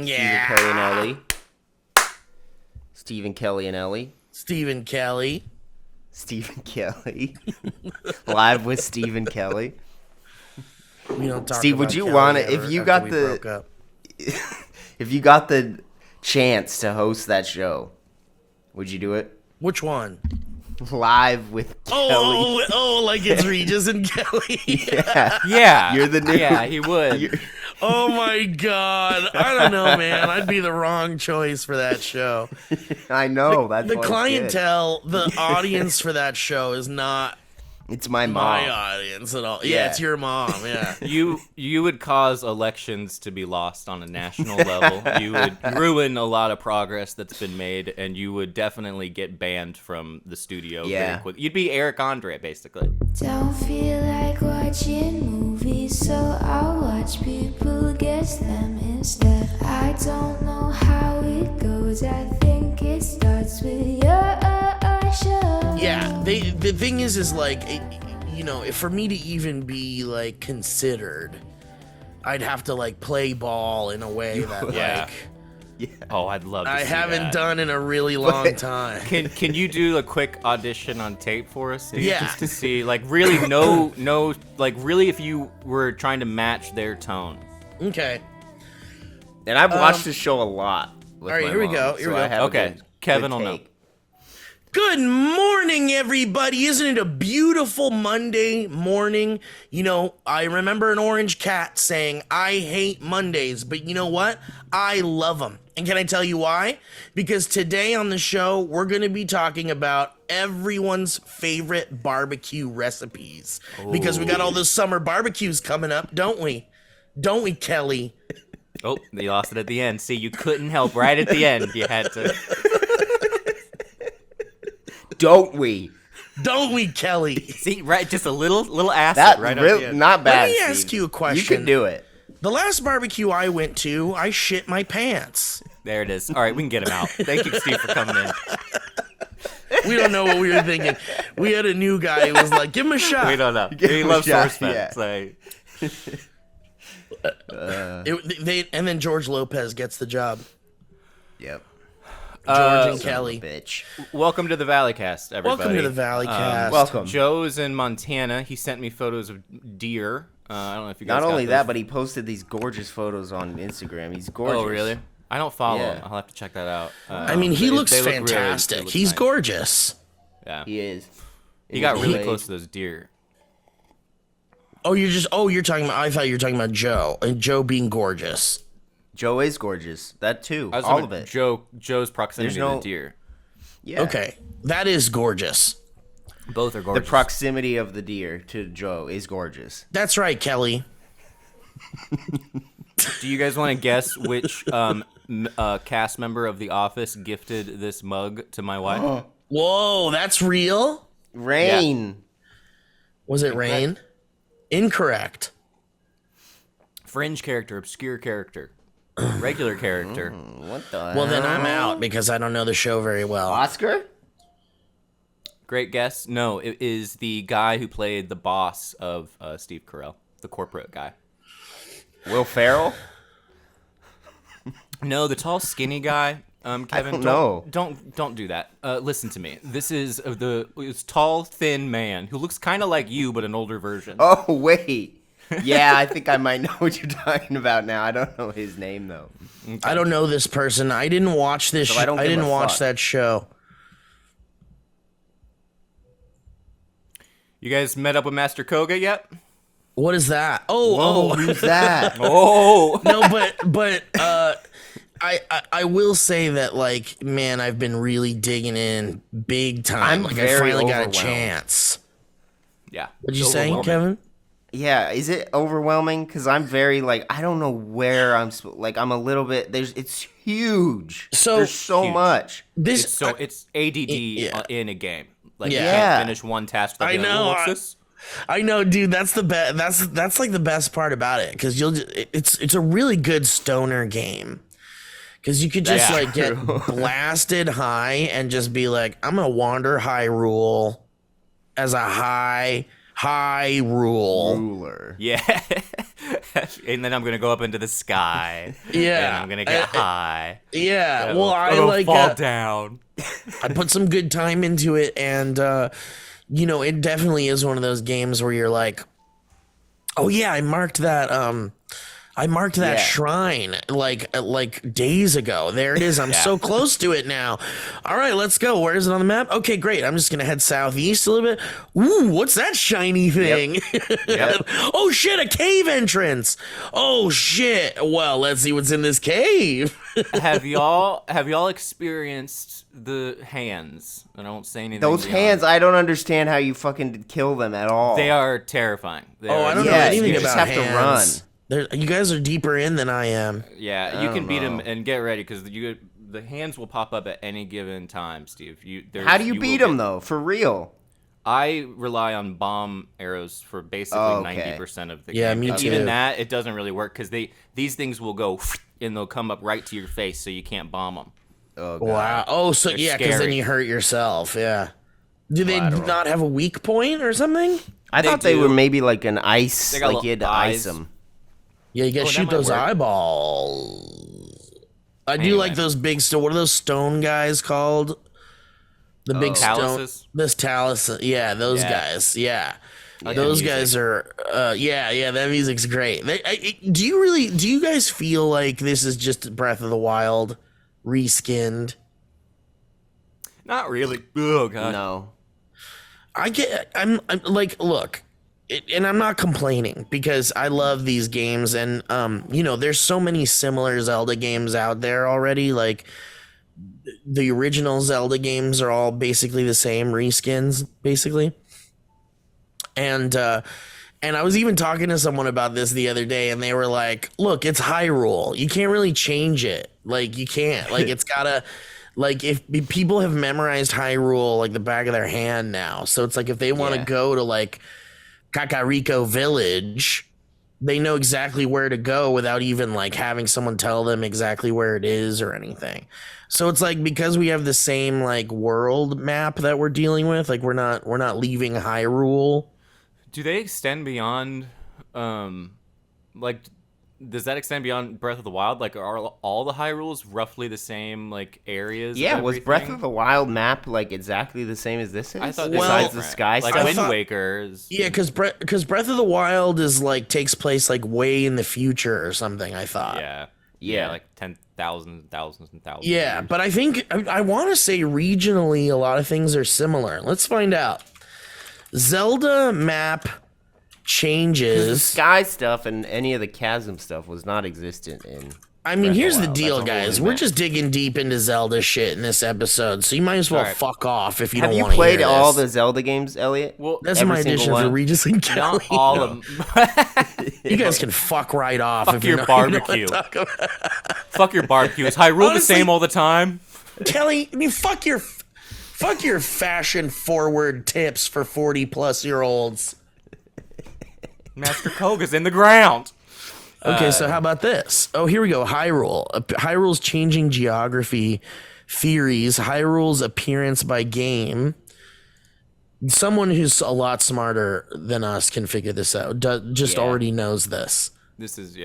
Yeah. Stephen Kelly and Ellie. Stephen Kelly and Ellie. Stephen Kelly. Stephen Kelly. Live with Stephen Kelly. We don't talk Steve, about would you Kelly want to, ever if you after got we the, broke up. if you got the chance to host that show, would you do it? Which one? Live with Kelly. Oh, like it's Regis and Kelly. Yeah. Yeah. You're the new. Yeah, he would. Oh my God. I don't know, man. I'd be the wrong choice for that show. I know. That's The why it's good. clientele, the audience for that show is not It's my mom. my audience at all. Yeah, Yeah. it's your mom. Yeah. You would cause elections to be lost on a national level. You would ruin a lot of progress that's been made, and you would definitely get banned from the studio. Yeah. Very quick. You'd be Eric Andre, basically. Don't feel like watching movies, so I'll watch people guess them instead. I don't know how it goes, I think it starts with your show. Yeah, the thing is like, you know, if for me to even be like considered, I'd have to like play ball in a way that Yeah. like Yeah. Oh, I'd love to I see haven't that. done in a really long time. Can you do a quick audition on tape for us, Steve? Yeah. Just to see, like, really no, like, really if you were trying to match their tone. Okay. And I've watched this show a lot. With all right, my here we mom, go, so here we I go. have a Okay, good Kevin will know. take. Good morning, everybody. Isn't it a beautiful Monday morning? You know, I remember an orange cat saying, I hate Mondays, but you know what? I love them. And can I tell you why? Because today on the show, we're going to be talking about everyone's favorite barbecue recipes. Because we got all those summer barbecues coming up, don't we? Don't we, Kelly? Oh, you lost it at the end. See, you couldn't help right at the end. You had to. Don't we? Don't we, Kelly? See, right, just a little acid That right real, up the end. not bad. Let me Steve. ask you a question. You can do it. The last barbecue I went to, I shit my pants. There it is. All right, we can get him out. Thank you, Steve, for coming in. We don't know what we were thinking. We had a new guy who was like, give him a shot. We don't know. Give He him a loves shot, source yeah. fed. And then George Lopez gets the job. Yep. George and Son Kelly. of a bitch. Welcome to the Valleycast, everybody. Welcome to the Valleycast. Welcome. Joe's in Montana. He sent me photos of deer. I don't know if you guys Not got only those. that, but he posted these gorgeous photos on Instagram. He's gorgeous. Oh, really? I don't follow Yeah. him. I'll have to check that out. I mean, he they looks look really- fantastic. they look He's nice. gorgeous. Yeah. He is. He got really Really- close to those deer. You're talking about, I thought you were talking about Joe. And Joe being gorgeous. Joe is gorgeous. That too. I was All talking of about it. Joe's proximity There's to no- the deer. Yeah. Okay. That is gorgeous. Both are The gorgeous. proximity of the deer to Joe is gorgeous. That's right, Kelly. Do you guys want to guess which cast member of The Office gifted this mug to my wife? Whoa, that's real? Rain. Was it Rain? Incorrect. Fringe character, obscure character, regular character. What the Well, then I'm out because I don't know the show very well. Oscar? Great guess. No, it is the guy who played the boss of Steve Carell, the corporate guy. Will Ferrell? No, the tall, skinny guy. Kevin, don't know. Don't do that. Listen to me. This is this tall, thin man who looks kind of like you, but an older version. Oh, wait. Yeah, I think I might know what you're talking about now. I don't know his name, though. I don't know this person. I didn't watch this. So I don't I give didn't a watch fuck. that show. You guys met up with Master Koga yet? What is that? Oh, who's that? Oh, No, but I will say that, like, man, I've been really digging in big time. I'm like, I very finally got a overwhelmed. chance. yeah. What'd you It's say, overwhelming. Kevin? Yeah, is it overwhelming? Because I'm very, like, I don't know where I'm, I'm a little bit, it's huge. So- There's so Huge. much. This It's ADD Yeah. in a game. Like you Yeah. can't finish one task. Without I being like, know, "Well, what's I- this?" I know, dude. That's the best. That's like the best part about it, because it's a really good stoner game. Because you could just That's like get blasted high and just be like, I'm gonna wander Hyrule as a high rule. Ruler. Yeah. And then I'm gonna go up into the sky. Yeah. And I'm gonna get high. Yeah. And Well, I it'll like fall down. I put some good time into it, and it definitely is one of those games where you're like, oh yeah, I marked that Yeah. shrine like days ago. There it is. I'm so close to it now. All right, let's go. Where is it on the map? Okay, great. I'm just gonna head southeast a little bit. Ooh, what's that shiny thing? Yep. Oh shit, a cave entrance. Oh shit. Well, let's see what's in this cave. Have y'all experienced the hands? I don't say anything. Those beyond. hands, I don't understand how you fucking kill them at all. They are terrifying. They Oh, are I don't know Yeah, anything you about just have to hands. You guys are deeper in than I am. Yeah, I you can don't beat them know. and get ready because the hands will pop up at any given time, Steve. How do you beat them though? For real? I rely on bomb arrows for basically Oh, okay. 90% of the Yeah, game. me And too. even that, it doesn't really work because these things will go and they'll come up right to your face, so you can't bomb them. Oh, God. Wow. Oh, so They're yeah, because then scary. you hurt yourself. Yeah. Do they Collateral. not have a weak point or something? I They thought they do. were maybe like an ice, They got like you had to little ice eyes. them. Yeah, you gotta Oh, that shoot might those work. eyeballs. I do Anyway. like those big stone. What are those stone guys called? The big stone. Taluses? This talus. Yeah, those Yeah. guys. Yeah. Like Those the music. guys are, yeah. That music's great. Do you guys feel like this is just Breath of the Wild reskinned? Not really. Oh god. No. I'm like, look, and I'm not complaining because I love these games, and there's so many similar Zelda games out there already. Like the original Zelda games are all basically the same reskins, basically. And I was even talking to someone about this the other day, and they were like, "Look, it's Hyrule. You can't really change it. Like you can't. Like it's gotta." Like if people have memorized Hyrule like the back of their hand now, so it's like if they want to Yeah. go to like Kakariko Village, they know exactly where to go without even like having someone tell them exactly where it is or anything. So it's like because we have the same like world map that we're dealing with, like we're not leaving Hyrule. Do they extend beyond like does that extend beyond Breath of the Wild? Like are all the Hyrules roughly the same like areas? Yeah, of was Breath everything? of the Wild map like exactly the same as this is? I thought besides they were the sky like stuff? Wind thought- Waker is Yeah, because Breath of the Wild is like takes place like way in the future or something. I thought. yeah, like 10,000 thousands and thousands. Yeah, but I think I want to say regionally a lot of things are similar. Let's find out. Zelda map The changes. sky stuff and any of the chasm stuff was not existent in. I mean, Breath of here's the the Wild. deal, That's a whole guys. new We're map. just digging deep into Zelda shit in this episode, so you might as well Alright. fuck off if you Have don't you want to hear played all this. the Zelda games, Elliot? Well, That's every my single addition for one? Regis and Kelly. not all of them. You guys can fuck right off. Fuck if you your know- you know what barbecue. I'm talking about. Fuck your barbecue. Is Hyrule the Honestly- same all the time? Kelly, I mean, fuck your fashion forward tips for 40+ year olds. Master Koga's in the ground. Okay, so how about this? Oh, here we go. Hyrule. Hyrule's changing geography theories. Hyrule's appearance by game. Someone who's a lot smarter than us can figure this out. Just Yeah. already knows this. This is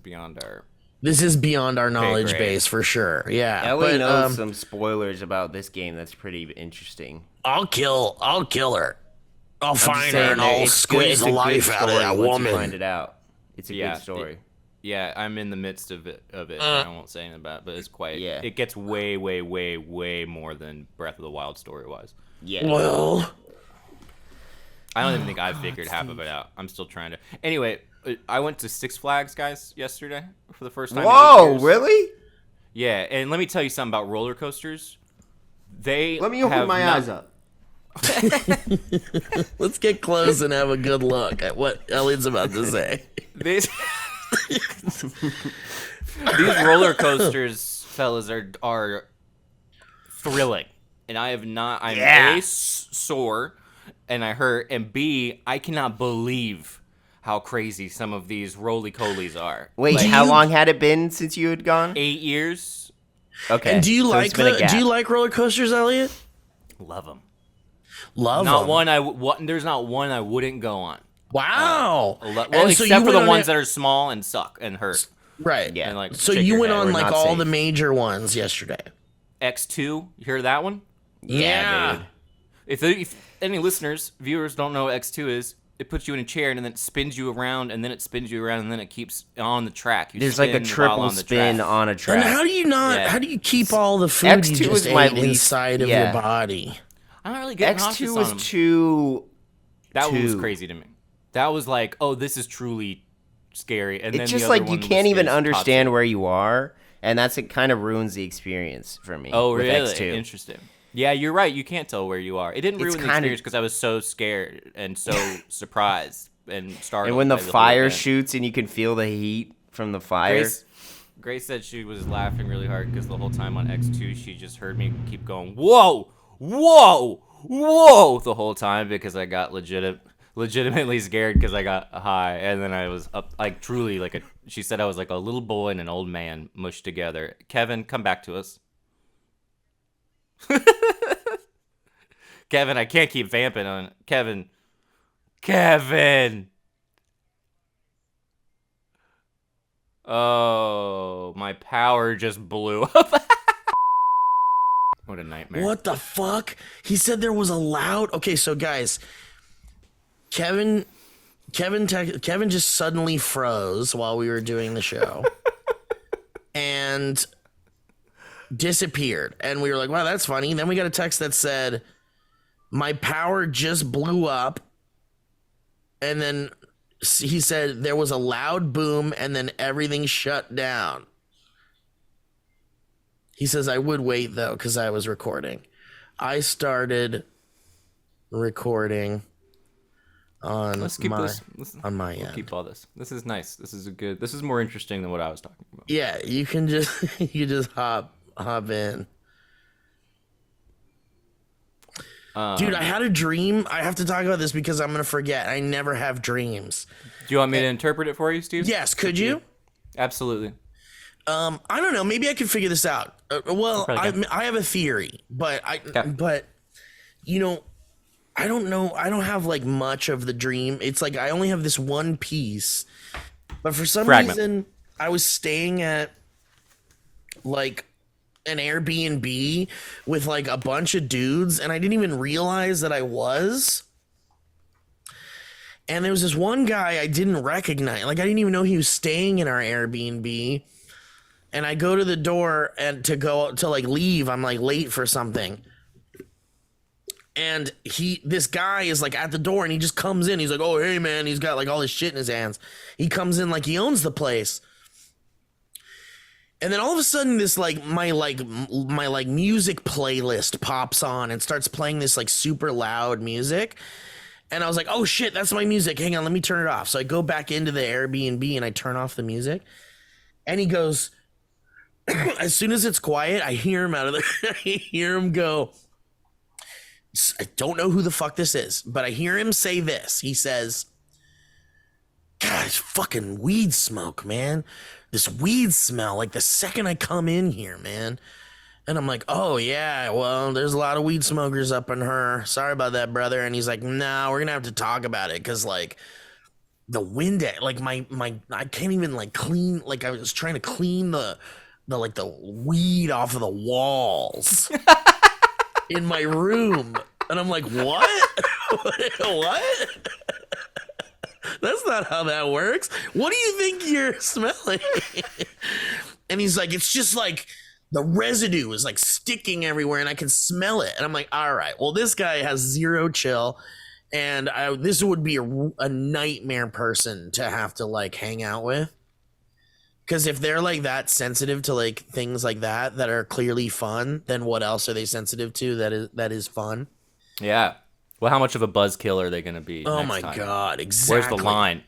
beyond our. This is beyond our knowledge grade. base for sure. Yeah, Ellie but knows some spoilers about this game that's pretty interesting. I'll kill her. I'll I'm just find her saying and that I'll it's good- squeeze it's the a good life out of story that once you woman. find it out. It's a Yeah, good story. Yeah, I'm in the midst of it. I won't say anything about it, but it's quite. Yeah. It gets way, way, way, way more than Breath of the Wild story wise. Yeah. Well, I don't even think I've figured half of it out. I'm still trying to. Anyway, I went to Six Flags, guys, yesterday for the first time. in 8 Whoa, years. really? Yeah, and let me tell you something about roller coasters. They Let me open have my not- eyes up. let's get close and have a good look at what Elliott's about to say. These roller coasters, fellas, are thrilling, and I have not. I'm Yeah. A, sore, and I hurt, and B, I cannot believe how crazy some of these roly colies are. Wait, Do how you- long had it been since you had gone? 8 years, Okay. And do you so like it's been a gap. do you like roller coasters, Elliott? love them. Love Not them. one. There's not one I wouldn't go on. Wow. Well, And so except you for the went on ones it- that are small and suck and hurt. Right. Yeah. And, like, So shake you your went head. on We're like not all safe. the major ones yesterday. X2, you hear that one? Yeah. dude. If any listeners, viewers don't know what X2 is, it puts you in a chair and then it spins you around and then it spins you around and then it keeps on the track. You There's like a spin while triple on the spin track. on a track. And how do you not? Yeah. How do you keep all the food X2 you just is my ate least- inside of yeah. your body? I don't really get X2 nauseous was on 'em. too. That one was too- crazy to me. That was like, oh, this is truly scary. And then It's the just other like you one can't was even is understand Tatsu. where you are, and it kind of ruins the experience for me. Oh, with really? X2. Interesting. Yeah, you're right. You can't tell where you are. It didn't It's ruin the kinda- experience because I was so scared and so surprised and startled. And when the by whole fire event. shoots and you can feel the heat from the fire. Grace said she was laughing really hard because the whole time on X2 she just heard me keep going, whoa, whoa, whoa, the whole time because I got legitimately scared because I got high, and then I was up like truly like she said I was like a little boy and an old man mushed together. Kevin, come back to us. Kevin, I can't keep vamping on Kevin. Oh, my power just blew up. What a nightmare. What the fuck? He said there was a loud. Okay, so guys, Kevin just suddenly froze while we were doing the show, and disappeared. And we were like, "Wow, that's funny." And then we got a text that said, "My power just blew up," and then he said there was a loud boom, and then everything shut down. He says, I would wait, though, because I was recording. I started recording on Let's keep my, this. on my We'll end. keep all this. This is nice. This is more interesting than what I was talking about. Yeah, you can just you just hop in. Dude, I had a dream. I have to talk about this because I'm going to forget. I never have dreams. Do you want me to interpret it for you, Steve? Yes, could you? Absolutely. I don't know. Maybe I could figure this out. Well, probably I have a theory, but Okay. but you know, I don't know. I don't have like much of the dream. It's like I only have this one piece, but for some Fragment. reason, I was staying at like an Airbnb with like a bunch of dudes, and I didn't even realize that I was. And there was this one guy I didn't recognize. Like I didn't even know he was staying in our Airbnb. And I go to the door and to like leave. I'm like late for something. And this guy is like at the door and he just comes in. He's like, "Oh, hey man." He's got like all his shit in his hands. He comes in like he owns the place. And then all of a sudden this like my music playlist pops on and starts playing this like super loud music. And I was like, "Oh shit, that's my music. Hang on, let me turn it off." So I go back into the Airbnb and I turn off the music. And he goes, as soon as it's quiet, I hear him out of I hear him go, I don't know who the fuck this is, but I hear him say this. He says, "God, it's fucking weed smoke, man. This weed smell, like the second I come in here, man." And I'm like, "Oh yeah, well, there's a lot of weed smokers up in her. Sorry about that, brother." And he's like, "No, we're gonna have to talk about it, because like the window, like my I can't even like clean, like I was trying to clean the weed off of the walls in my room." And I'm like, "What?" What? That's not how that works. What do you think you're smelling? And he's like, "It's just like the residue is like sticking everywhere and I can smell it." And I'm like, "All right, well, this guy has zero chill. And this would be a nightmare person to have to like hang out with. Because if they're like that sensitive to like things like that are clearly fun, then what else are they sensitive to that is fun?" Yeah. Well, how much of a buzzkill are they going to be? Oh next my time? God, exactly. Where's the line?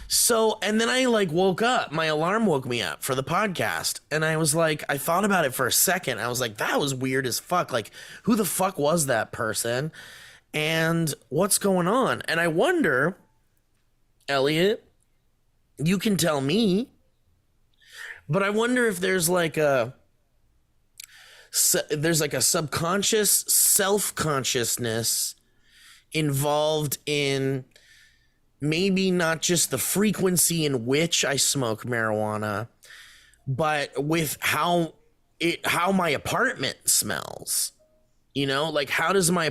So, and then I like woke up, my alarm woke me up for the podcast. And I was like, I thought about it for a second. I was like, that was weird as fuck. Like, who the fuck was that person? And what's going on? And I wonder, Elliott, you can tell me, but I wonder if there's like a subconscious self-consciousness involved in maybe not just the frequency in which I smoke marijuana, but with how my apartment smells. You know, like how does my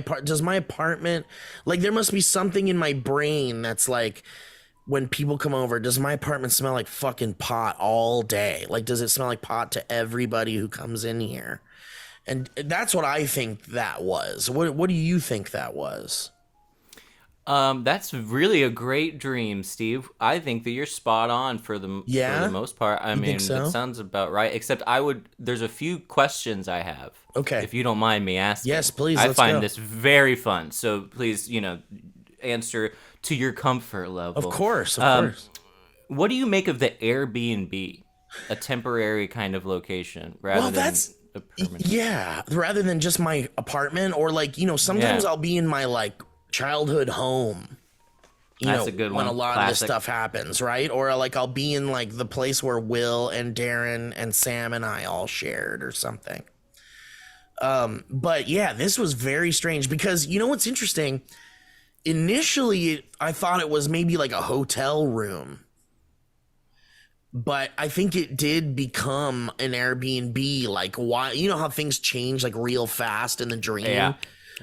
apartment, like there must be something in my brain that's like, when people come over, does my apartment smell like fucking pot all day? Like, does it smell like pot to everybody who comes in here? And that's what I think that was. What do you think that was? That's really a great dream, Steve. I think that you're spot on for the most part. I mean, think so? that sounds about right. Except there's a few questions I have. Okay. If you don't mind me asking. Yes, please. I Let's find go. this very fun. So please, answer to your comfort level. Of course. What do you make of the Airbnb, a temporary kind of location rather than a permanent? Yeah, rather than just my apartment, or like, sometimes I'll be in my like childhood home. That's a good one. When a lot of this Classic. stuff happens, right? Or like I'll be in like the place where Will and Darren and Sam and I all shared or something. But yeah, this was very strange because what's interesting? Initially, I thought it was maybe like a hotel room. But I think it did become an Airbnb. Like, why? You know how things change like real fast in the dream? Yeah.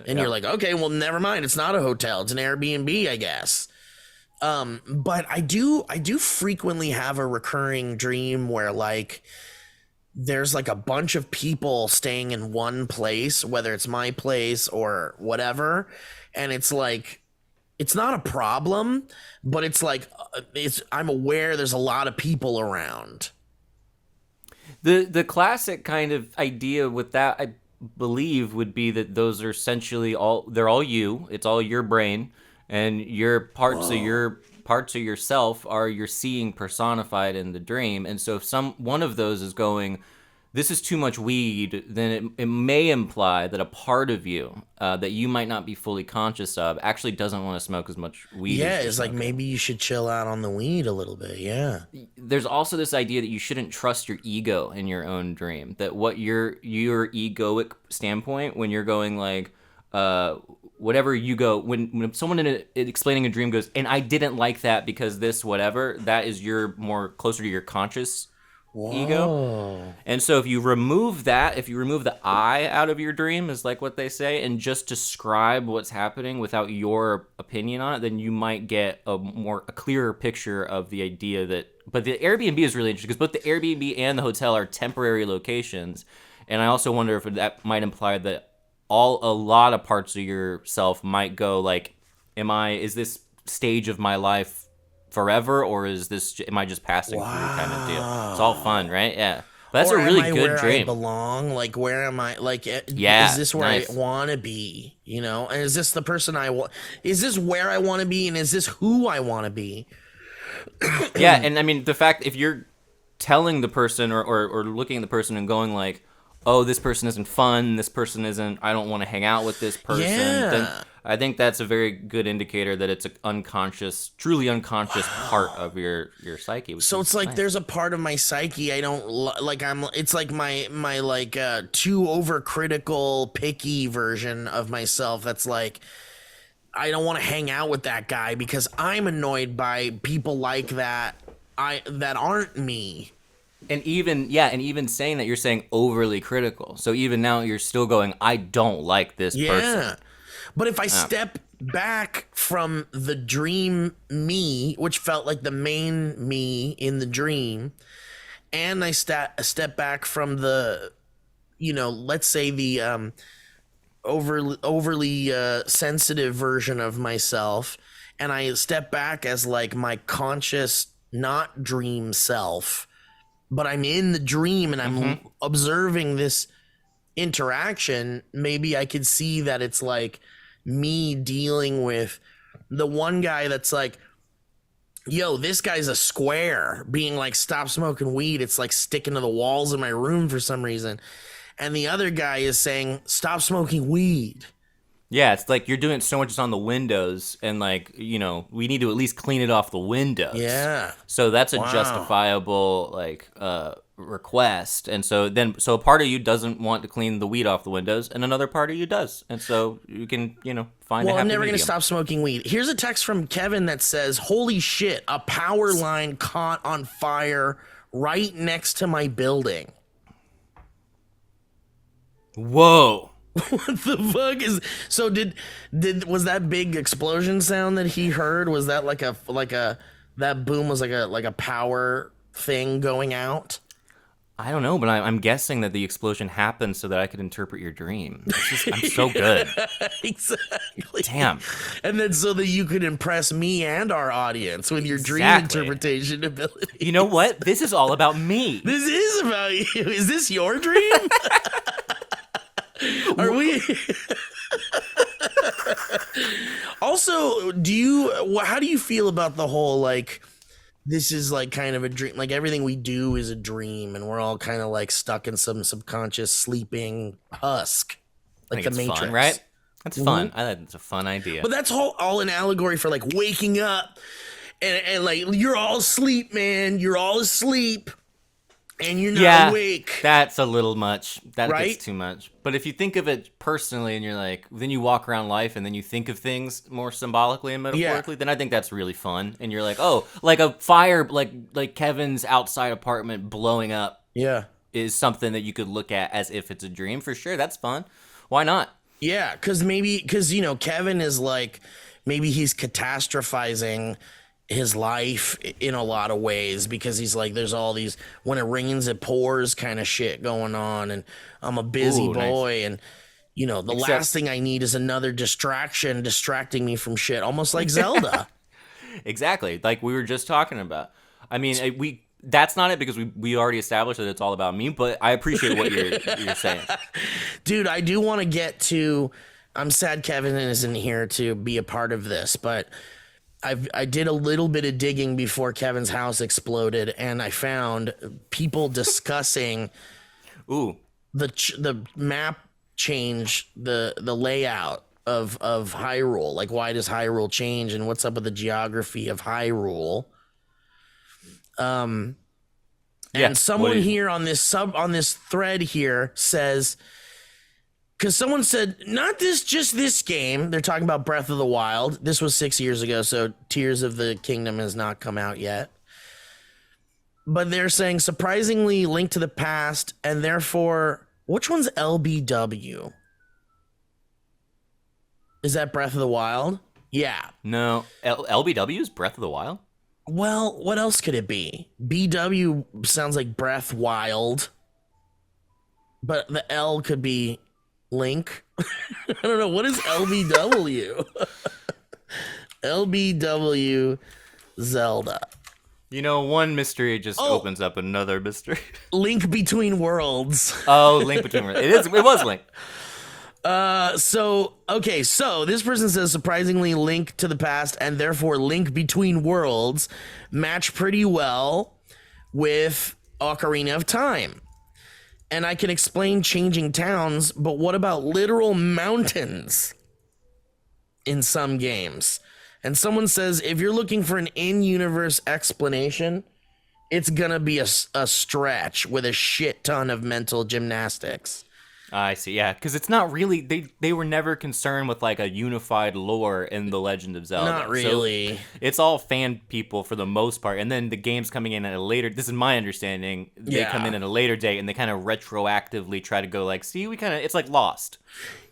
And you're like, okay, well, never mind. It's not a hotel. It's an Airbnb, I guess. But I do frequently have a recurring dream where like there's like a bunch of people staying in one place, whether it's my place or whatever. And it's like, it's not a problem, but it's like, I'm aware there's a lot of people around. The classic kind of idea with that, I believe, would be that those are essentially they're all you. It's all your brain, and your parts of yourself are you're seeing personified in the dream. And so if one of those is going, this is too much weed, then it may imply that a part of you that you might not be fully conscious of actually doesn't want to smoke as much weed. Yeah, as it's like maybe you should chill out on the weed a little bit. Yeah. There's also this idea that you shouldn't trust your ego in your own dream. That what your egoic standpoint, when you're going like, whatever you go, when someone explaining a dream goes, and I didn't like that because this whatever, that is your more closer to your conscious ego. And so if you remove the I out of your dream, is like what they say, and just describe what's happening without your opinion on it, then you might get a clearer picture of the idea that. But the Airbnb is really interesting because both the Airbnb and the hotel are temporary locations, and I also wonder if that might imply that a lot of parts of yourself might go like, is this stage of my life forever, or am I just passing through kind of deal? It's all fun, right? Yeah. But that's Or a really am I good where dream. I belong? Like, where am I? Like, Yeah, is this where nice. I want to be? And is this the person I want? Is this where I want to be? And is this who I want to be? Yeah, and I mean, the fact, if you're telling the person or looking at the person and going like, oh, this person isn't fun, this person isn't, I don't want to hang out with this person, then I think that's a very good indicator that it's an truly unconscious part of your psyche. So it's like nice. there's a part of my psyche I don't like. It's like my like too overcritical, picky version of myself. That's like, I don't want to hang out with that guy because I'm annoyed by people like that. That aren't me. And even saying that, you're saying overly critical. So even now you're still going, I don't like this person. But if I step back from the dream me, which felt like the main me in the dream, and I step back from the, let's say the overly sensitive version of myself, and I step back as like my conscious, not dream self, but I'm in the dream and I'm observing this interaction, maybe I could see that it's like me dealing with the one guy that's like, yo, this guy's a square, being like, stop smoking weed. It's like sticking to the walls of my room for some reason. And the other guy is saying, stop smoking weed. Yeah, it's like you're doing so much on the windows, and like, we need to at least clean it off the windows. Yeah. So that's a justifiable like request, and so a part of you doesn't want to clean the weed off the windows, and another part of you does, and so you can find. Well, a happy I'm never going to medium. stop smoking weed. Here's a text from Kevin that says, "Holy shit, a power line caught on fire right next to my building." Whoa. What the fuck is so did was that big explosion sound that he heard, was that like a that boom was like a power thing going out? I don't know, but I'm guessing that the explosion happened so that I could interpret your dream. I'm so good. Exactly. Damn. And then so that you could impress me and our audience with your dream Exactly. interpretation ability. You know what? This is all about me. This is about you. Is this your dream? Are we? Also, how do you feel about the whole, like, this is like kind of a dream, like everything we do is a dream, and we're all kind of like stuck in some subconscious sleeping husk, like I the think it's Matrix, fun, right? That's fun. I think it's a fun idea. But that's all an allegory for like waking up, and like you're all asleep, man. You're all asleep, and you're not awake. That's a little much. That Right? gets too much. But if you think of it personally, and you're like, then you walk around life, and then you think of things more symbolically and metaphorically, then I think that's really fun. And you're like, oh, like a fire, like Kevin's outside apartment blowing up Yeah. is something that you could look at as if it's a dream. For sure, that's fun. Why not? Yeah, because Kevin is like, maybe he's catastrophizing his life in a lot of ways, because he's like, there's all these when it rains it pours kind of shit going on, and I'm a busy Ooh, nice. boy, and the last thing I need is another distracting me from shit, almost like Zelda. Exactly, like we were just talking about. I mean, that's not it, because we already established that it's all about me, but I appreciate what you're saying. Dude, I do want to get to, I'm sad Kevin isn't here to be a part of this, but I did a little bit of digging before Kevin's house exploded, and I found people discussing Ooh. the map change, the layout of Hyrule. Like, why does Hyrule change, and what's up with the geography of Hyrule? And someone here on this thread here says, because someone said, not just this game. They're talking about Breath of the Wild. This was 6 years ago, so Tears of the Kingdom has not come out yet. But they're saying, surprisingly, Link to the Past, and therefore, which one's LBW? Is that Breath of the Wild? Yeah. No, LBW is Breath of the Wild? Well, what else could it be? BW sounds like Breath Wild, but the L could be Link. I don't know. What is LBW? LBW Zelda. One mystery just opens up another mystery. Link Between Worlds. Oh, Link Between Worlds. It was Link. So this person says, surprisingly, Link to the Past and therefore Link Between Worlds match pretty well with Ocarina of Time. And I can explain changing towns, but what about literal mountains in some games? And someone says, if you're looking for an in-universe explanation, it's gonna be a stretch with a shit ton of mental gymnastics. I see, yeah, because it's not really, they were never concerned with like a unified lore in The Legend of Zelda. Not really. So it's all fan people for the most part, and then the game's coming in at a later, this is my understanding, they come in at a later date, and they kind of retroactively try to go like, see, it's like Lost.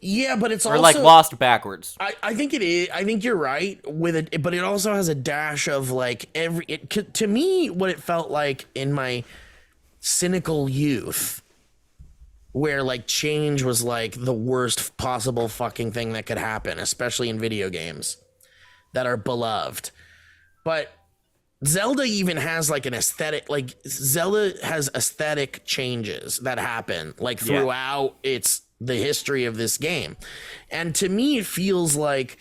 Yeah, but it's or also... like Lost backwards. I think it is. I think you're right with it, but it also has a dash of like to me, what it felt like in my cynical youth, where like change was like the worst possible fucking thing that could happen, especially in video games that are beloved. But Zelda even has like an aesthetic, like Zelda has aesthetic changes that happen like throughout the history of this game. And to me, it feels like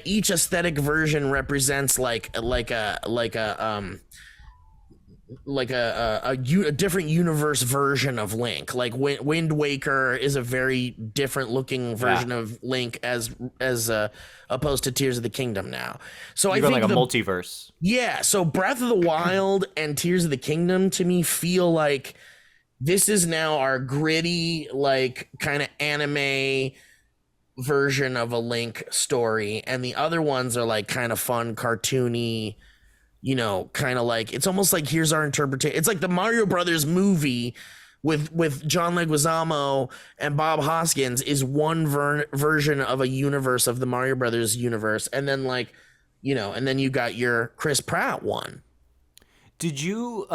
each aesthetic version represents like a like a different universe version of Link. Like Wind Waker is a very different looking version of Link as opposed to Tears of the Kingdom now. So I think like a multiverse. Yeah, so Breath of the Wild and Tears of the Kingdom to me feel like this is now our gritty, like kind of anime version of a Link story, and the other ones are like kind of fun, cartoony, you know, kind of like it's almost like here's our interpretation. It's like the Mario Brothers movie with John Leguizamo and Bob Hoskins is one version of a universe of the Mario Brothers universe, and then like, you know, and then you got your Chris Pratt one. Did you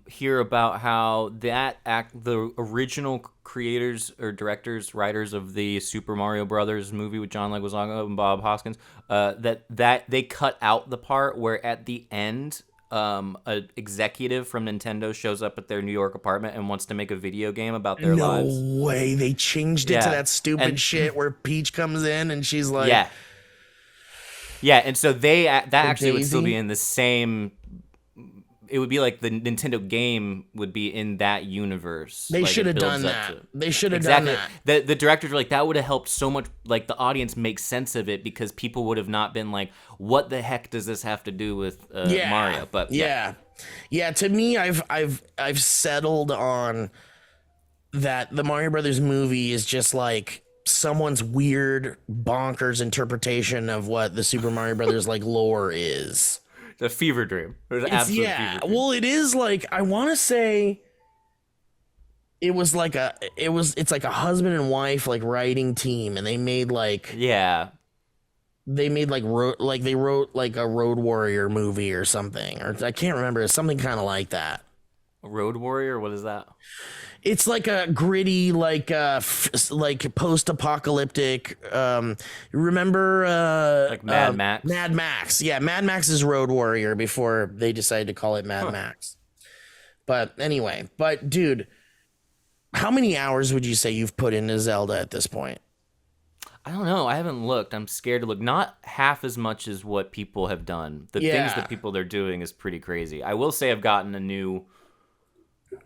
hear about how the original creators or directors, writers of the Super Mario Brothers movie with John Leguizamo and Bob Hoskins, that they cut out the part where at the end, an executive from Nintendo shows up at their New York apartment and wants to make a video game about their lives? No way, they changed it to that stupid shit where Peach comes in and she's like, yeah, and so that actually would still be in the same. It would be like the Nintendo game would be in that universe. They should have done that. They should have done that. The directors were like, that would have helped so much, like the audience make sense of it, because people would have not been like, what the heck does this have to do with Mario? But yeah. To me, I've settled on that. The Mario Brothers movie is just like someone's weird, bonkers interpretation of what the Super Mario Brothers like lore is. A fever dream. Fever dream. Well, it is like, I want to say it's like a husband and wife like writing team, and they made like they wrote like a Road Warrior movie or something, or I can't remember. It's something kind of like that. Road Warrior, what is that? It's like a gritty, like post-apocalyptic. Remember, like Mad Max. Mad Max, yeah, Mad Max's Road Warrior before they decided to call it Mad Max. But anyway, dude, how many hours would you say you've put into Zelda at this point? I don't know. I haven't looked. I'm scared to look. Not half as much as what people have done. The things that people are doing is pretty crazy. I will say I've gotten a new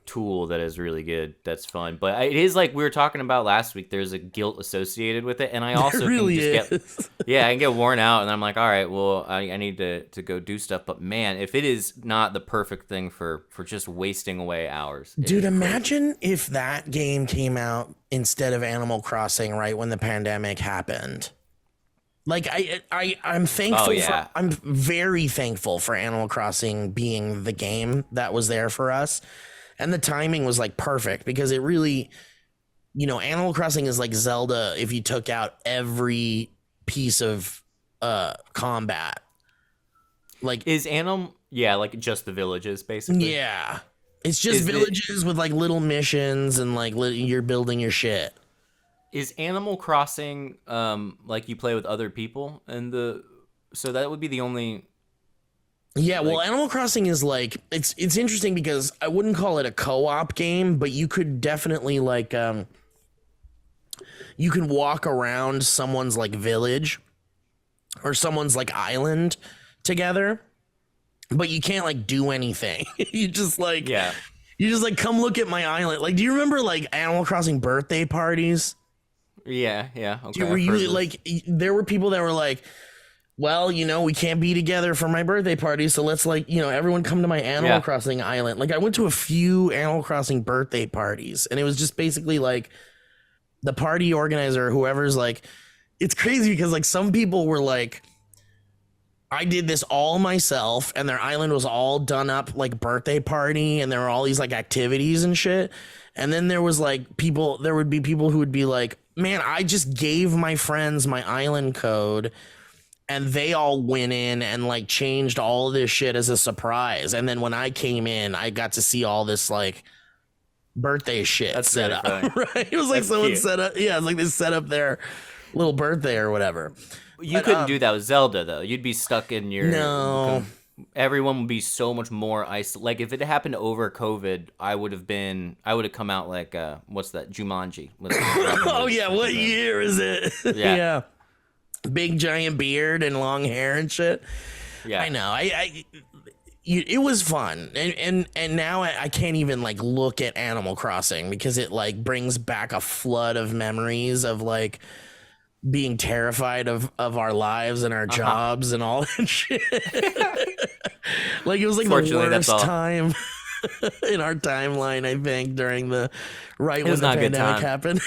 tool that is really good. That's fun, but it is like we were talking about last week. There's a guilt associated with it, and I also I can get worn out, and I'm like, all right, well, I need to go do stuff. But man, if it is not the perfect thing for just wasting away hours, dude, imagine if that game came out instead of Animal Crossing right when the pandemic happened. Like I'm thankful. I'm very thankful for Animal Crossing being the game that was there for us. And the timing was like perfect, because it really, you know, Animal Crossing is like Zelda if you took out every piece of combat. Like, is like just the villages basically. Yeah, it's just villages with like little missions and like you're building your shit. Is Animal Crossing like you play with other people so that would be the only. Yeah, well, Animal Crossing is like, it's interesting because I wouldn't call it a co-op game, but you could definitely like you can walk around someone's like village or someone's like island together, but you can't like do anything. You just like come look at my island. Like, do you remember like Animal Crossing birthday parties? Yeah. Okay. Were you like, there were people that were like, well, you know, we can't be together for my birthday party, so let's like, you know, everyone come to my Animal Crossing island. Like, I went to a few Animal Crossing birthday parties, and it was just basically like the party organizer, whoever's like, it's crazy because like some people were like, I did this all myself, and their island was all done up like birthday party, and there were all these like activities and shit. And then there was like there would be people who would be like, man, I just gave my friends my island code, and they all went in and like changed all this shit as a surprise. And then when I came in, I got to see all this like birthday shit set up. Right? It was like someone set up. Yeah, it's like they set up their little birthday or whatever. You couldn't do that with Zelda though. You'd be stuck in your. No. Everyone would be so much more isolated. Like if it happened over COVID, I would have come out like what's that? Jumanji. Oh yeah, what year is it? Yeah. Big giant beard and long hair and shit. Yeah, I know. it was fun, and now I can't even like look at Animal Crossing because it like brings back a flood of memories of like being terrified of our lives and our jobs and all that shit. Like it was like the Fortunately, that's worst all. time in our timeline, I think, during the when was the not a good pandemic time. happened.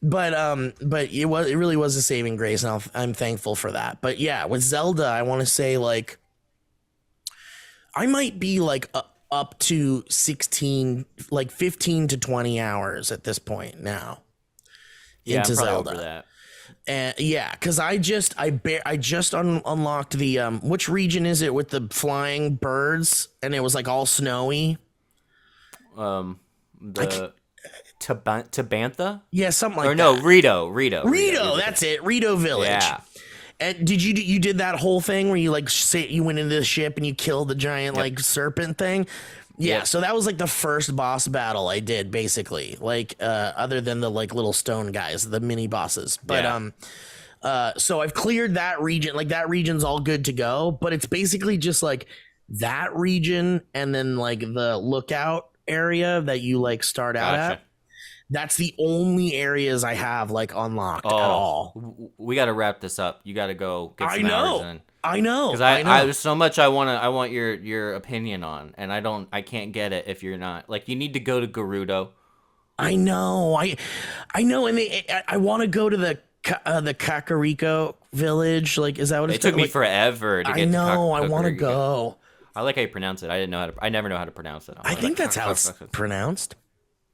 But it really was a saving grace, and I'm thankful for that. But yeah, with Zelda, I want to say like I might be like up to 16, like 15 to 20 hours at this point now. Yeah, Into I'm probably Zelda. over that. And yeah, because I just unlocked the which region is it with the flying birds, and it was like all snowy. The Tabantha? Yeah, something like Or that. no, Rito. Rito, that's it. Rito Village. Yeah. And did you did that whole thing where you like say you went into the ship and you killed the giant like serpent thing? Yeah, Yep. so that was like the first boss battle I did basically. Like other than the like little stone guys, the mini bosses. But so I've cleared that region. Like that region's all good to go, but it's basically just like that region and then like the lookout area that you like start out Gotcha. at. That's the only areas I have like unlocked at all. We got to wrap this up. You got to go get some hours in. I know. Because I know. there's so much I want your opinion on, and I can't get it if you're not. Like, you need to go to Gerudo. I know. I know. And I want to go to the Kakariko village. Like, is that what it's It took me like, forever to get I know. to I want to Kakariko. go. I like how you pronounce it. I never know how to pronounce it. I think that's how it's pronounced.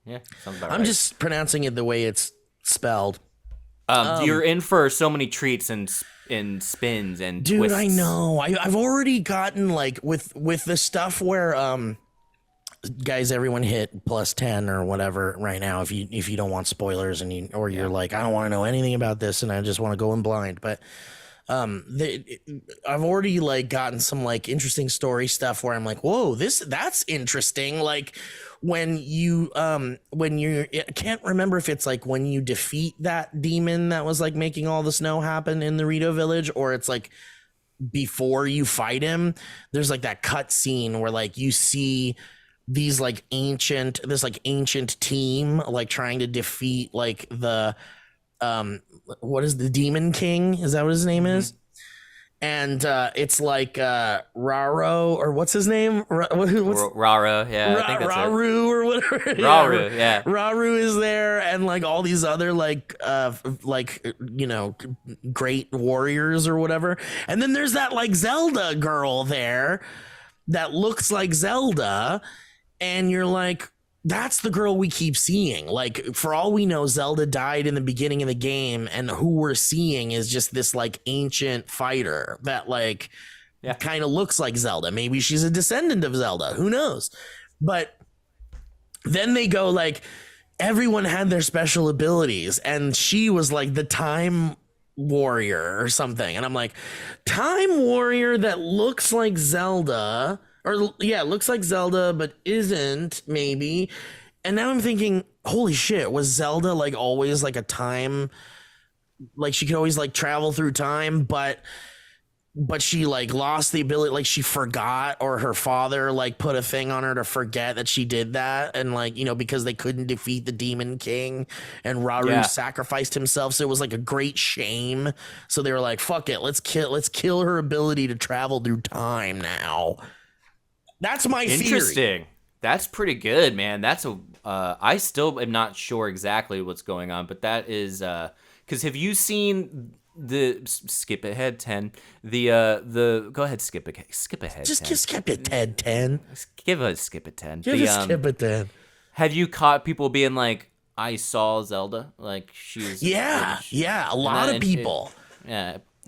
Yeah, sounds about I'm right. just pronouncing it the way it's spelled. You're in for so many treats and spins and Dude, twists. I know. I've already gotten like with the stuff where guys, everyone hit +10 or whatever right now if you don't want spoilers and you're like, I don't want to know anything about this and I just want to go in blind. But I've already like gotten some like interesting story stuff where I'm like, whoa, that's interesting. Like when you I can't remember if it's like when you defeat that demon that was like making all the snow happen in the Rito village, or it's like before you fight him. There's like that cut scene where like you see this ancient team like trying to defeat like the what is the Demon King? Is that what his name is? And it's like Raro, or what's his name? Rara, yeah, I think that's Raru or whatever. Raru, yeah. Raru is there, and like all these other great warriors or whatever. And then there's that like Zelda girl there that looks like Zelda, and you're like, that's the girl we keep seeing. Like, for all we know, Zelda died in the beginning of the game, and who we're seeing is just this like ancient fighter that like kind of looks like Zelda. Maybe she's a descendant of Zelda. Who knows? But then they go like, everyone had their special abilities, and she was like the time warrior or something. And I'm like, time warrior that looks like Zelda. Or yeah, looks like Zelda, but isn't maybe. And now I'm thinking, holy shit, was Zelda like always like a time, like she could always like travel through time, but she like lost the ability, like she forgot, or her father like put a thing on her to forget that she did that, and like, you know, because they couldn't defeat the Demon King and Raru sacrificed himself, so it was like a great shame. So they were like, fuck it, let's kill her ability to travel through time now. That's my theory. Interesting. That's pretty good, man. That's I still am not sure exactly what's going on, but that is because have you seen the skip ahead 10? The go ahead, skip ahead. Just 10. skip it, Ted 10. Give a skip it 10. Just skip it, Ted. Have you caught people being like, I saw Zelda? Like she's a lot of people.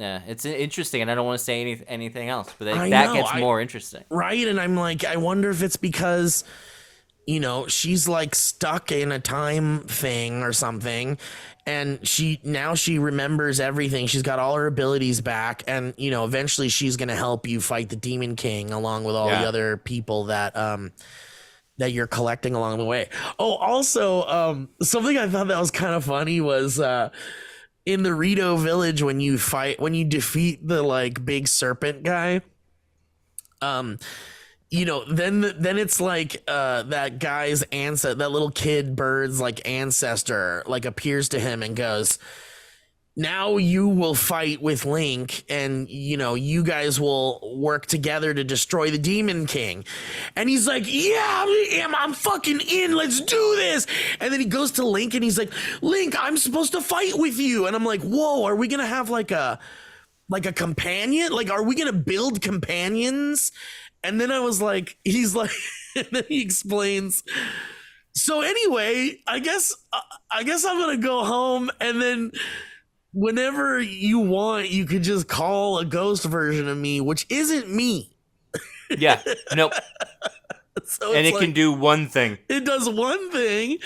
Yeah, it's interesting, and I don't want to say anything else, but that know, gets more interesting. Right, and I'm like, I wonder if it's because, you know, she's like stuck in a time thing or something, and she remembers everything. She's got all her abilities back, and, you know, eventually she's going to help you fight the Demon King along with all the other people that that you're collecting along the way. Oh, also, something I thought that was kind of funny was in the Rito village, when you defeat the like big serpent guy, Then it's like that guy's ancestor, that little kid bird's like ancestor, like appears to him and goes, now you will fight with Link, and you guys will work together to destroy the Demon King. And he's like, yeah, I'm fucking in, let's do this. And then he goes to Link and he's like, Link, I'm supposed to fight with you. And I'm like, whoa, are we gonna have like a companion? Like, are we gonna build companions? And then I was like, he's like, and then he explains, so anyway, I guess I'm gonna go home, and then whenever you want, you could just call a ghost version of me, which isn't me. Yeah, nope. So and it like, can do one thing. It does one thing.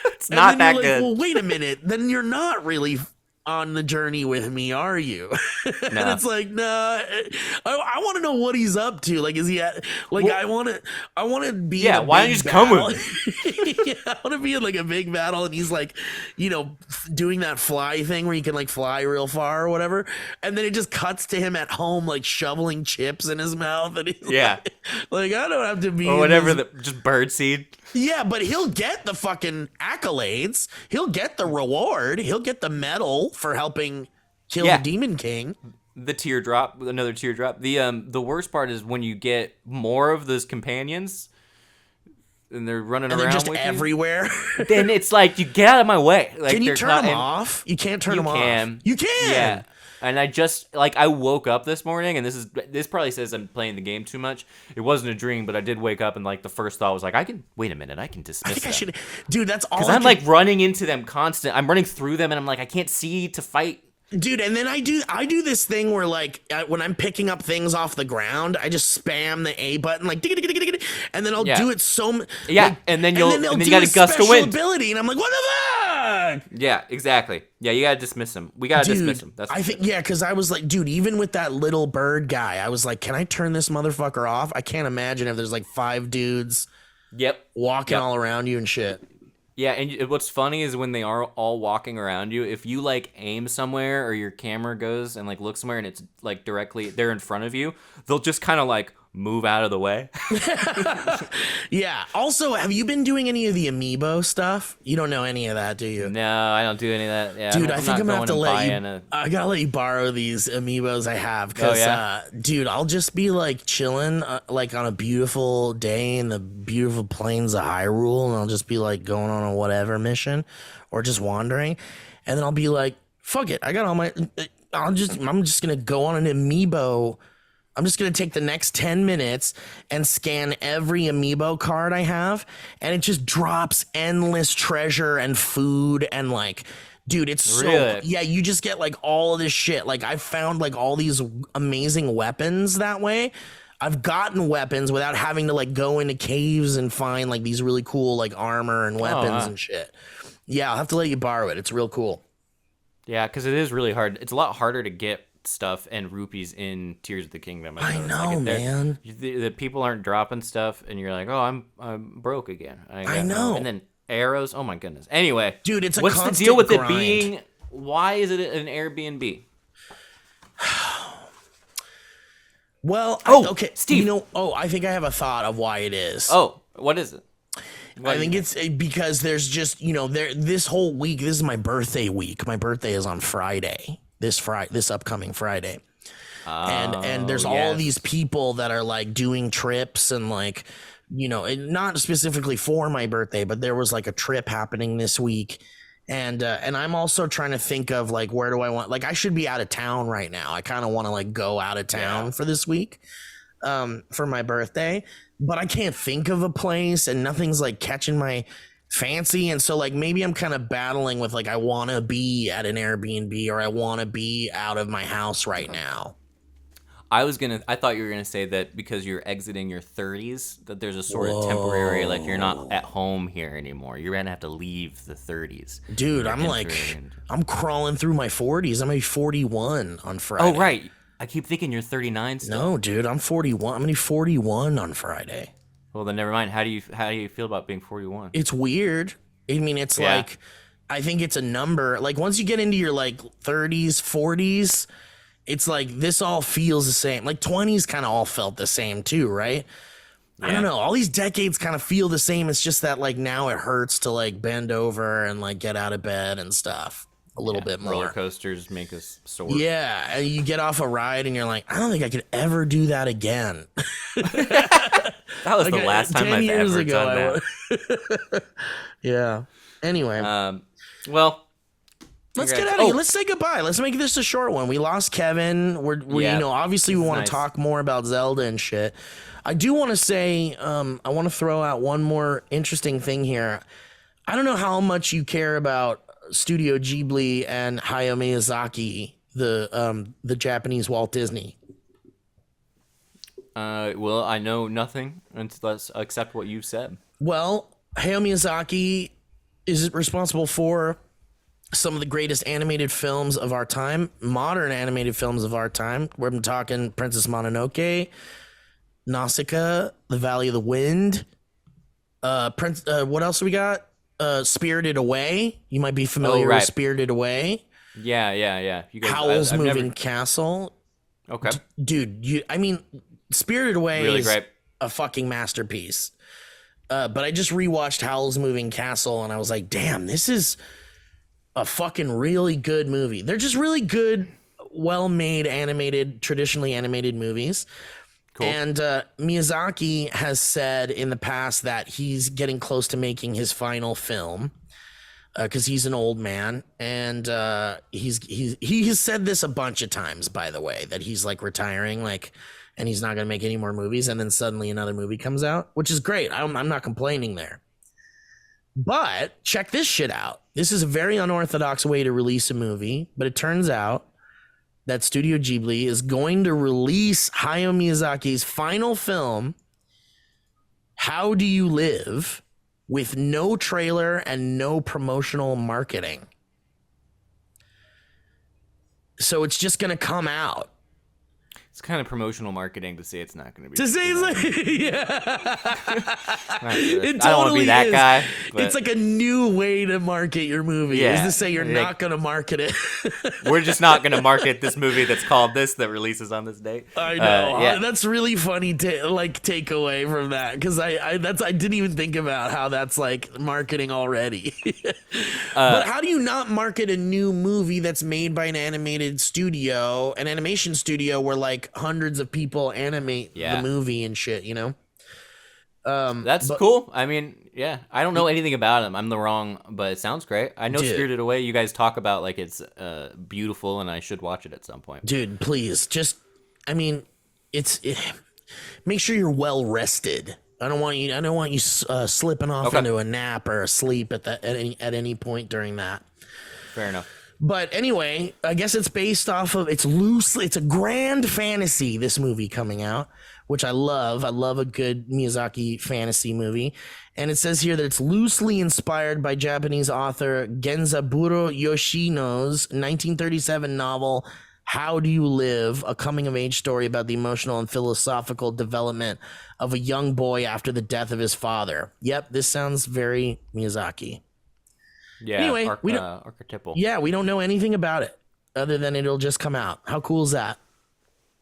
It's not that good. Well, wait a minute. Then you're not really on the journey with me, are you? And it's like, nah. I want to know what he's up to. Like, is he at? Like, I want to be. Yeah. In a Why don't big you just battle. come with me? Yeah, I want to be in like a big battle, and he's like, doing that fly thing where you can like fly real far or whatever, and then it just cuts to him at home, like shoveling chips in his mouth, and he's like I don't have to be or whatever, just bird seed. Yeah, but he'll get the fucking accolades. He'll get the reward. He'll get the medal for helping kill the Demon King. The teardrop, another teardrop. The worst part is when you get more of those companions and they're running and around they're just with everywhere. You, then it's like, you get out of my way. Like, can you turn them off? You can't turn them off. You can. Yeah. And I woke up this morning, and this probably says I'm playing the game too much. It wasn't a dream, but I did wake up, and like the first thought was like, wait a minute, I can dismiss I think them. I should, dude. That's all. Because I'm like running into them constant. I'm running through them, and I'm like, I can't see to fight. Dude, and then I do this thing where like when I'm picking up things off the ground, I just spam the A button like and then I'll do it and then you got a gust of wind ability, and I'm like, what the fuck? Yeah, exactly. Yeah, you gotta dismiss him. We gotta dismiss him. That's because I was like, dude, even with that little bird guy, I was like, can I turn this motherfucker off? I can't imagine if there's like 5 dudes walking all around you and shit. Yeah, and what's funny is when they are all walking around you, if you like aim somewhere or your camera goes and like look somewhere and it's like directly they're in front of you, they'll just kind of like move out of the way. Yeah. Also, have you been doing any of the Amiibo stuff? You don't know any of that, do you? No, I don't do any of that. Yeah, dude, I think I'm gonna have to let you. I gotta let you borrow these Amiibos I have, because, dude, I'll just be like chilling, like on a beautiful day in the beautiful plains of Hyrule, and I'll just be like going on a whatever mission, or just wandering, and then I'll be like, fuck it, I got all my. I'm just gonna go on an Amiibo. I'm just going to take the next 10 minutes and scan every Amiibo card I have, and it just drops endless treasure and food and like, dude, it's so, yeah, you just get like all of this shit. Like, I found like all these amazing weapons that way. I've gotten weapons without having to like go into caves and find like these really cool like armor and weapons and shit. Yeah, I'll have to let you borrow it. It's real cool. Yeah, because it is really hard. It's a lot harder to get stuff and rupees in Tears of the Kingdom. I know, like, man. The people aren't dropping stuff, and you're like, oh, I'm broke again. I know. And then arrows. Oh my goodness. Anyway, dude, it's what's the deal with grind. It being? Why is it an Airbnb? Well, okay, Steve. I think I have a thought of why it is. Oh, what is it? I think it's because there's just this whole week. This is my birthday week. My birthday is on Friday. This upcoming Friday, and there's all these people that are like doing trips and like, not specifically for my birthday, but there was like a trip happening this week, and I'm also trying to think of like, where do I want, like, I should be out of town right now. I kind of want to like go out of town for this week, for my birthday, but I can't think of a place, and nothing's like catching my fancy, and so like maybe I'm kind of battling with like, I want to be at an Airbnb or I want to be out of my house right now. I thought you were gonna say that because you're exiting your 30s, that there's a sort of temporary, like, you're not at home here anymore. You're gonna have to leave the 30s. Dude, I'm crawling through my 40s. I'm gonna be 41 on Friday. Oh right, I keep thinking you're 39 still. No, dude, I'm 41. I'm gonna be 41 on Friday. Well, then never mind. How do you feel about being 41? It's weird. I mean, it's like, I think it's a number. Like, once you get into your like 30s, 40s, it's like this all feels the same. Like 20s kind of all felt the same too, right? I don't know. All these decades kind of feel the same. It's just that like now it hurts to like bend over and like get out of bed and stuff a little bit more. Roller coasters make us sore. Yeah, and you get off a ride and you're like, I don't think I could ever do that again. That was the last time 10 I've years ever ago, done that. Yeah. Anyway, Well, let's get out of here. Let's say goodbye. Let's make this a short one. We lost Kevin. We're Yeah, you know, obviously we want nice. to talk more about Zelda and shit. I do want to say, I want to throw out one more interesting thing here. I don't know how much you care about Studio Ghibli and Hayao Miyazaki, the Japanese Walt Disney. well, I know nothing except what you've said. Well, Hayao Miyazaki is responsible for some of the greatest animated films of our time, modern animated films of our time. We're talking Princess Mononoke, Nausicaa, The Valley of the Wind. What else we got? Spirited Away. You might be familiar with Spirited Away. Yeah. You guys, Howl's I've Moving never... Castle. Okay. Dude, I mean, Spirited Away Really is great. a fucking masterpiece. But I just rewatched Howl's Moving Castle and I was like, damn, this is a fucking really good movie. They're just really good, well-made, traditionally animated movies. Cool. And Miyazaki has said in the past that he's getting close to making his final film because he's an old man, and he has said this a bunch of times, by the way, that he's like retiring, and he's not gonna make any more movies. And then suddenly another movie comes out, which is great. I'm not complaining there. But check this shit out. This is a very unorthodox way to release a movie, but it turns out that Studio Ghibli is going to release Hayao Miyazaki's final film, How Do You Live, with no trailer and no promotional marketing. So it's just going to come out. It's kind of promotional marketing to say it's not going to be. To say it's like, yeah. I don't want to be that guy. But It's like a new way to market your movie, is to say you're not going to market it. we're just not going to market this movie that's called this that releases on this date. I know. Yeah. That's really funny takeaway from that, because I didn't even think about how that's like marketing already. But how do you not market a new movie that's made by an animation studio where like hundreds of people animate the movie and shit, you know? That's cool. I mean, yeah, I don't know anything about him. I'm the wrong, but it sounds great. I know Spirited Away. You guys talk about like it's beautiful, and I should watch it at some point. Dude, please, make sure you're well rested. I don't want you slipping off into a nap or a sleep at any point during that. Fair enough. But anyway, I guess it's based off of, it's a grand fantasy, this movie coming out, which I love. I love a good Miyazaki fantasy movie. And it says here that it's loosely inspired by Japanese author Genzaburo Yoshino's 1937 novel, How Do You Live? A coming-of-age story about the emotional and philosophical development of a young boy after the death of his father. Yep, this sounds very Miyazaki. Yeah. Anyway, archetypal. Yeah, we don't know anything about it other than it'll just come out. How cool is that?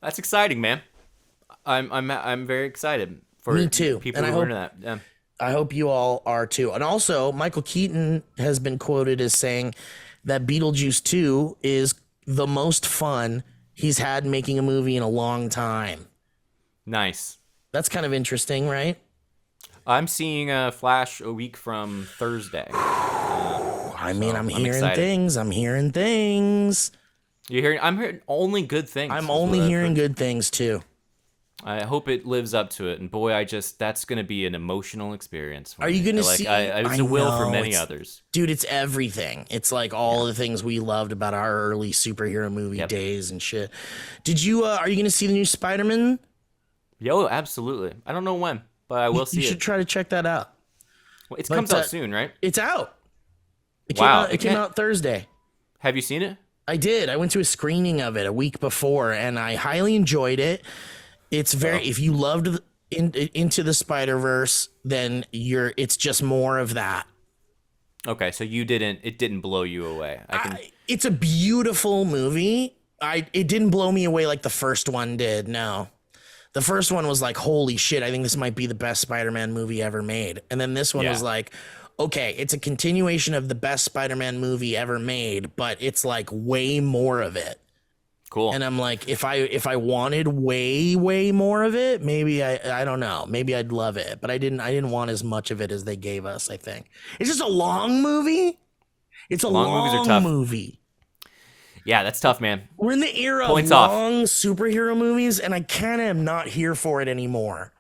That's exciting, man. I'm very excited for Me too. People And who are into that. Yeah. I hope you all are too. And also, Michael Keaton has been quoted as saying that Beetlejuice 2 is the most fun he's had making a movie in a long time. Nice. That's kind of interesting, right? I'm seeing Flash a week from Thursday. I'm hearing excited. things. I'm hearing things. I'm hearing only good things. I'm only hearing good things too. I hope it lives up to it. And boy, that's going to be an emotional experience. Are you going to see? It's a will for many others. Dude, it's everything. It's like all the things we loved about our early superhero movie days and shit. Did you, are you going to see the new Spider-Man? Yo, absolutely. I don't know when, but I will see it. You should try to check that out. Well, it comes out soon, right? It's out. It came out Thursday. Have you seen it? I did. I went to a screening of it a week before, and I highly enjoyed it. It's very. If you loved Into the Spider-Verse, then it's just more of that. Okay, so it didn't blow you away. It's a beautiful movie. it didn't blow me away like the first one did. No. The first one was like, holy shit, I think this might be the best Spider-Man movie ever made. And then this one was like, okay, it's a continuation of the best Spider-Man movie ever made, but it's like way more of it. Cool. And I'm like, if I wanted way more of it, maybe I don't know, maybe I'd love it, but I didn't want as much of it as they gave us. I think it's just a long movie. It's a long movies are tough. movie. Yeah, that's tough, man. We're in the era Points of off. long superhero movies, and I kind of am not here for it anymore.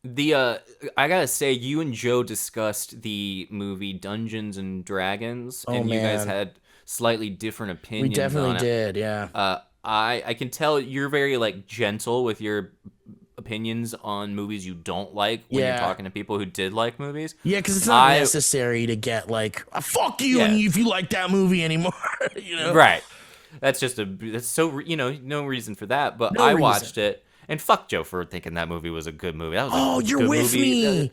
I gotta say, you and Joe discussed the movie Dungeons and Dragons, and you guys had slightly different opinions. We definitely on it. did, yeah. I can tell you're very like gentle with your opinions on movies you don't like when you're talking to people who did like movies. Yeah, because it's not necessary to get like, fuck you, and if you like that movie anymore, you know? Right. That's so, no reason for that. But I watched it, and fuck Joe for thinking that movie was a good movie. That was you're with me.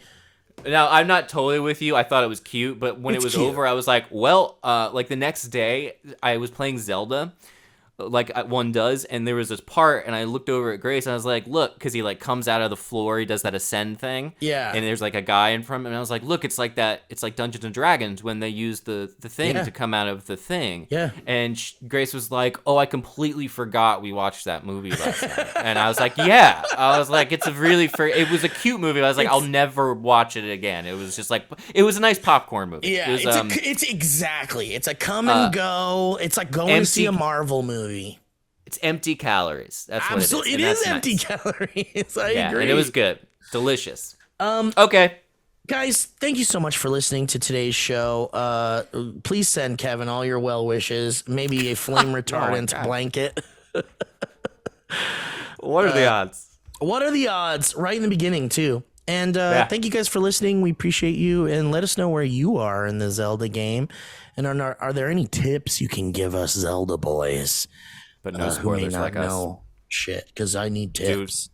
Now, I'm not totally with you. I thought it was cute, but when it was over, I was like, well, like the next day, I was playing Zelda, like one does, and there was this part, and I looked over at Grace, and I was like, look, because he like comes out of the floor, he does that ascend thing, and there's like a guy in front of him, and I was like, look, it's like Dungeons and Dragons when they use the thing to come out of the thing, and Grace was like, oh, I completely forgot we watched that movie last night, and I was like, yeah, I was like, it's a really it was a cute movie, I was like, I'll never watch it again. It was just like, it was a nice popcorn movie. Yeah, it was, it's a come and go. It's like going to see a Marvel movie. It's empty calories. That's what Absolutely, it is. It is empty calories. I agree. And it was good. Delicious. Okay. Guys, thank you so much for listening to today's show. Please send Kevin all your well wishes. Maybe a flame retardant blanket. What are the odds? What are the odds? Right in the beginning, too. And thank you guys for listening. We appreciate you. And let us know where you are in the Zelda game. And are there any tips you can give us, Zelda boys? But no spoilers like us. Know shit, because I need tips.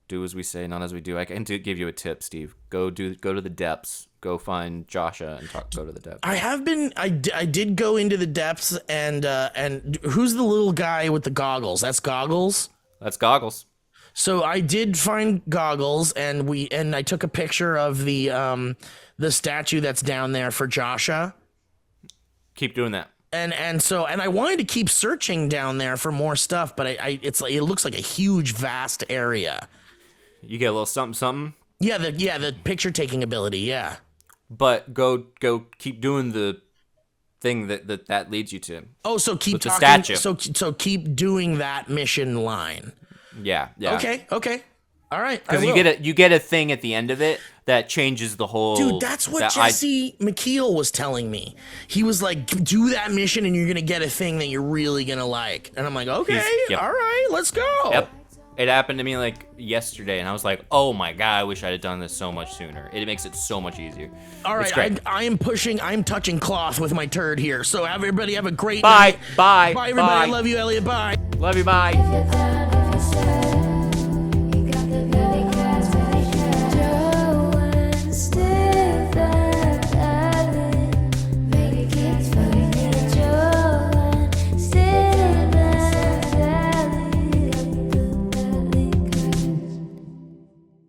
Do as we say, not as we do. I can give you a tip, Steve. Go to the depths. Go find Joshua and go to the depths. I did go into the depths, and who's the little guy with the goggles? That's Goggles? That's Goggles. So I did find Goggles, and I took a picture of the statue that's down there for Joshua. Keep doing that. And I wanted to keep searching down there for more stuff, but it looks like a huge, vast area. You get a little something. Yeah, the picture taking ability. Yeah. But go keep doing the thing that leads you to. Oh, so keep talking. The statue. So keep doing that mission line. Yeah. Okay. All right. Because you get a thing at the end of it that changes the whole. Dude, that's what Jesse McKeel was telling me. He was like, do that mission and you're gonna get a thing that you're really gonna like. And I'm like, okay, all right, let's go. Yep. It happened to me like yesterday, and I was like, oh my god, I wish I had done this so much sooner. It makes it so much easier. All right, I'm touching cloth with my turd here. So everybody have a great night. Bye, everybody. Bye. I love you, Elliott. Bye. Love you, bye.